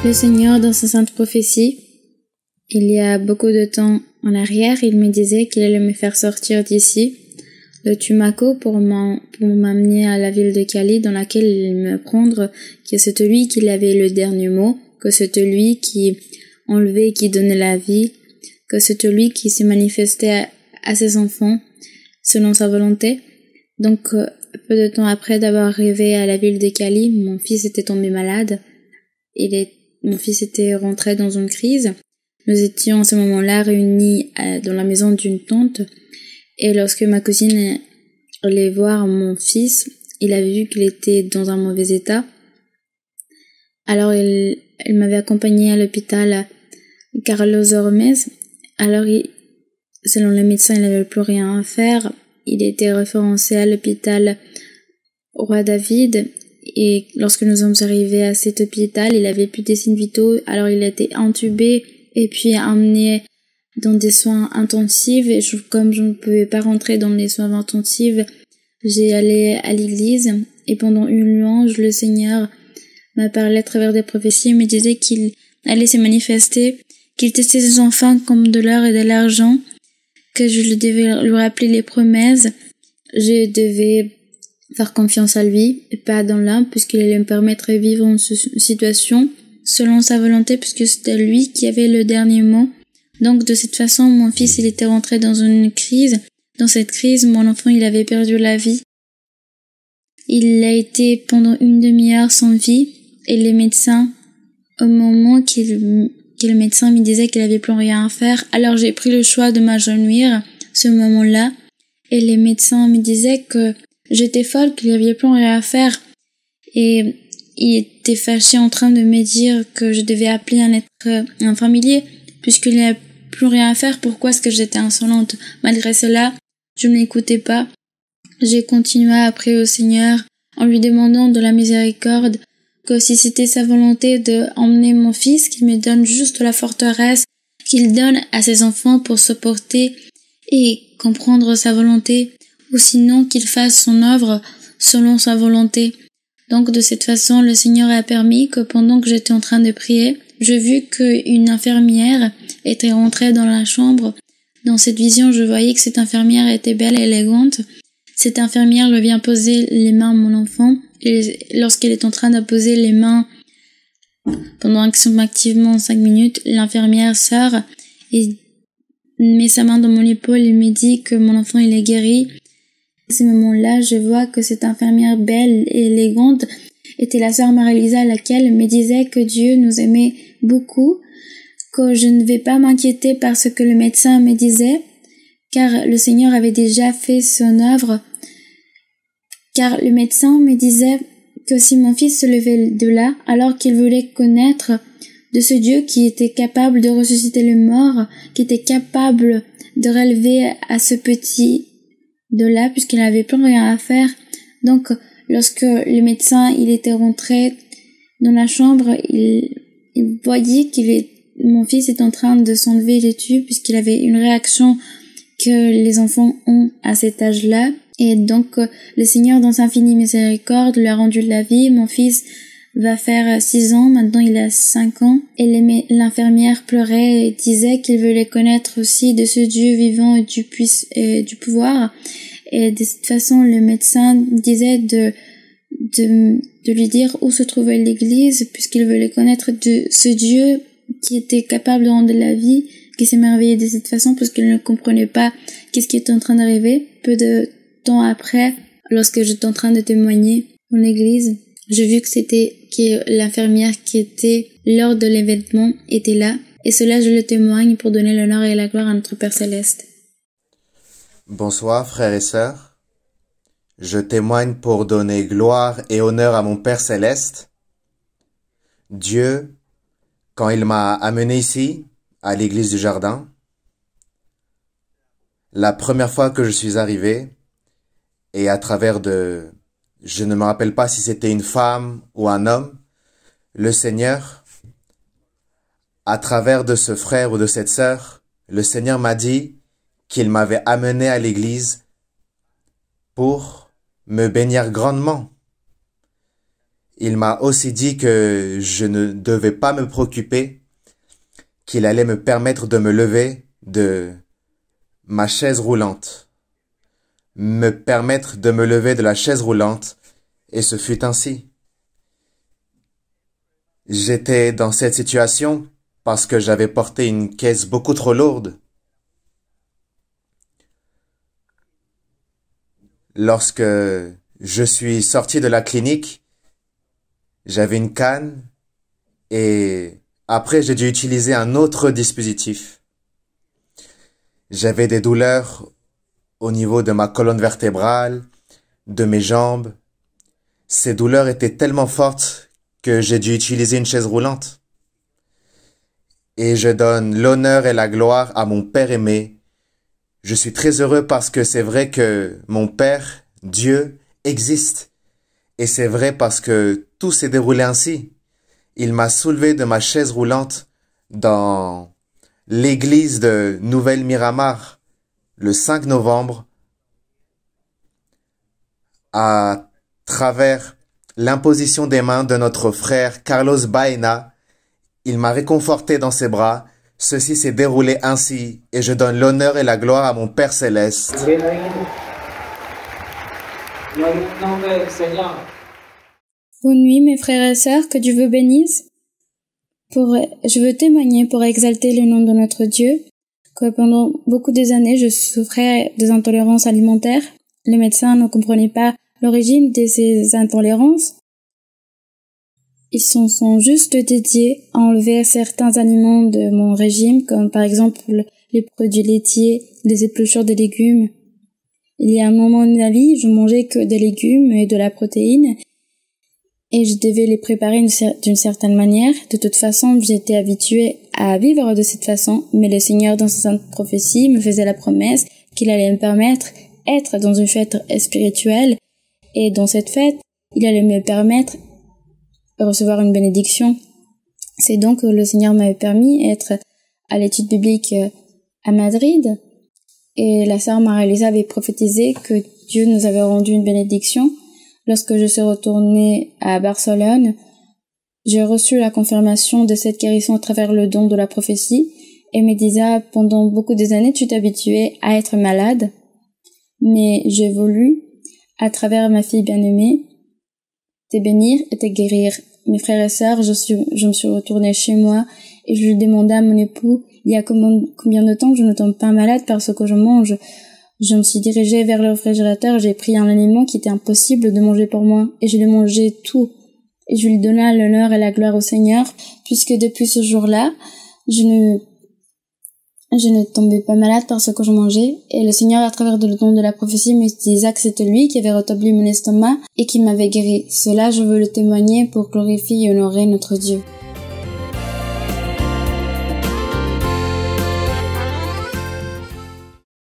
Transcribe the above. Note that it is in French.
Le Seigneur, dans sa sainte prophétie, il y a beaucoup de temps en arrière, il me disait qu'il allait me faire sortir d'ici, de Tumaco, pour m'amener à la ville de Cali, dans laquelle il me prendre que c'est lui qui avait le dernier mot, que c'est lui qui enlevait et qui donnait la vie, que c'est lui qui se manifestait à ses enfants selon sa volonté. Donc, peu de temps après d'avoir arrivé à la ville de Cali, mon fils était tombé malade. Mon fils était rentré dans une crise. Nous étions à ce moment-là réunis dans la maison d'une tante. Et lorsque ma cousine allait voir mon fils, il avait vu qu'il était dans un mauvais état. Alors elle m'avait accompagné à l'hôpital Carlos Ormez. Alors selon le médecin, il n'avait plus rien à faire. Il était référencé à l'hôpital Roi David. Et lorsque nous sommes arrivés à cet hôpital, il avait plus des signes vitaux. Alors il a été intubé et puis emmené dans des soins intensifs. Et comme je ne pouvais pas rentrer dans les soins intensifs, j'ai allé à l'église. Et pendant une louange, le Seigneur m'a parlé à travers des prophéties et me disait qu'il allait se manifester, qu'il testait ses enfants comme de l'or et de l'argent, que je devais lui rappeler les promesses. Je devais faire confiance à lui et pas dans l'homme, puisqu'il allait me permettre de vivre une situation selon sa volonté, puisque c'était lui qui avait le dernier mot. Donc de cette façon, mon fils, il était rentré dans une crise. Dans cette crise, mon enfant, il avait perdu la vie. Il a été pendant une demi-heure sans vie, et les médecins, au moment que le médecin me disait qu'il avait plus rien à faire, alors j'ai pris le choix de m'agenouiller ce moment-là, et les médecins me disaient que j'étais folle, qu'il n'y avait plus rien à faire. Et il était fâché en train de me dire que je devais appeler un familier, puisqu'il n'y avait plus rien à faire. Pourquoi est-ce que j'étais insolente? Malgré cela, je ne l'écoutais pas. J'ai continué à prier au Seigneur en lui demandant de la miséricorde, que si c'était sa volonté de emmener mon fils, qu'il me donne juste la forteresse, qu'il donne à ses enfants pour se porter et comprendre sa volonté, ou sinon qu'il fasse son œuvre selon sa volonté. Donc de cette façon, le Seigneur a permis que pendant que j'étais en train de prier, j'ai vu qu'une infirmière était rentrée dans la chambre. Dans cette vision, je voyais que cette infirmière était belle et élégante. Cette infirmière lui vient poser les mains à mon enfant, et lorsqu'elle est en train de poser les mains pendant activement 5 minutes, l'infirmière sort et met sa main dans mon épaule et me dit que mon enfant il est guéri. À ce moment-là, je vois que cette infirmière belle et élégante était la sœur Marie-Lisa, à laquelle me disait que Dieu nous aimait beaucoup, que je ne vais pas m'inquiéter par ce que le médecin me disait, car le Seigneur avait déjà fait son œuvre. Car le médecin me disait que si mon fils se levait de là, alors qu'il voulait connaître de ce Dieu qui était capable de ressusciter les morts, qui était capable de relever à ce petit de là, puisqu'il n'avait plus rien à faire. Donc, lorsque le médecin, il était rentré dans la chambre, il voyait mon fils est en train de s'enlever les tubes, puisqu'il avait une réaction que les enfants ont à cet âge-là. Et donc, le Seigneur, dans sa infinie miséricorde, lui a rendu la vie. Mon fils va faire 6 ans, maintenant il a 5 ans. Et l'infirmière pleurait et disait qu'il voulait connaître aussi de ce Dieu vivant et du pouvoir. Et de cette façon, le médecin disait de lui dire où se trouvait l'église, puisqu'il voulait connaître de ce Dieu qui était capable de rendre la vie, qui s'émerveillait de cette façon, parce qu'il ne comprenait pas qu'est-ce qui était en train d'arriver. Peu de temps après, lorsque j'étais en train de témoigner en église, j'ai vu que l'infirmière qui était lors de l'événement était là, et cela je le témoigne pour donner l'honneur et la gloire à notre Père Céleste. Bonsoir frères et sœurs, je témoigne pour donner gloire et honneur à mon Père Céleste. Dieu, quand il m'a amené ici, à l'église du Jardin, la première fois que je suis arrivé, et à travers je ne me rappelle pas si c'était une femme ou un homme, le Seigneur, à travers de ce frère ou de cette sœur, le Seigneur m'a dit qu'il m'avait amené à l'église pour me bénir grandement. il m'a aussi dit que je ne devais pas me préoccuper, qu'il allait me permettre de me lever de ma chaise roulante, me permettre de me lever de la chaise roulante, et ce fut ainsi. J'étais dans cette situation parce que j'avais porté une caisse beaucoup trop lourde. Lorsque je suis sorti de la clinique, j'avais une canne et après j'ai dû utiliser un autre dispositif. J'avais des douleurs au niveau de ma colonne vertébrale, de mes jambes. Ces douleurs étaient tellement fortes que j'ai dû utiliser une chaise roulante. Et je donne l'honneur et la gloire à mon Père aimé. Je suis très heureux parce que c'est vrai que mon Père, Dieu, existe. Et c'est vrai parce que tout s'est déroulé ainsi. Il m'a soulevé de ma chaise roulante dans l'église de Nouvelle-Miramar le 5 novembre à travers l'imposition des mains de notre frère Carlos Baena. Il m'a réconforté dans ses bras. Ceci s'est déroulé ainsi et je donne l'honneur et la gloire à mon Père céleste. Bonne nuit mes frères et sœurs, que Dieu vous bénisse. Je veux témoigner pour exalter le nom de notre Dieu, que pendant beaucoup des années je souffrais des intolérances alimentaires. Les médecins ne comprenaient pas l'origine de ces intolérances. Ils sont juste dédiés à enlever certains aliments de mon régime, comme par exemple les produits laitiers, les épluchures des légumes. Il y a un moment de ma vie, je mangeais que des légumes et de la protéine, et je devais les préparer d'une certaine manière. De toute façon, j'étais habituée à vivre de cette façon, mais le Seigneur, dans sa sainte prophétie, me faisait la promesse qu'il allait me permettre d'être dans une fête spirituelle, et dans cette fête, il allait me permettre recevoir une bénédiction. C'est donc que le Seigneur m'avait permis d'être à l'étude biblique à Madrid, et la sœur Marie-Lisa avait prophétisé que Dieu nous avait rendu une bénédiction. Lorsque je suis retournée à Barcelone, j'ai reçu la confirmation de cette guérison à travers le don de la prophétie, et me disait pendant beaucoup des années tu t'es habituée à être malade, mais j'ai voulu, à travers ma fille bien-aimée, te bénir et te guérir. Mes frères et sœurs, je me suis retournée chez moi et je lui demandais à mon époux, il y a combien de temps que je ne tombe pas malade parce que je mange. Je me suis dirigée vers le réfrigérateur, j'ai pris un aliment qui était impossible de manger pour moi et je l'ai mangé tout. Et je lui donnais l'honneur et la gloire au Seigneur, puisque depuis ce jour-là, je ne tombais pas malade parce que je mangeais, et le Seigneur, à travers le don de la prophétie, me disait que c'était lui qui avait rétabli mon estomac et qui m'avait guéri. Cela, je veux le témoigner pour glorifier et honorer notre Dieu.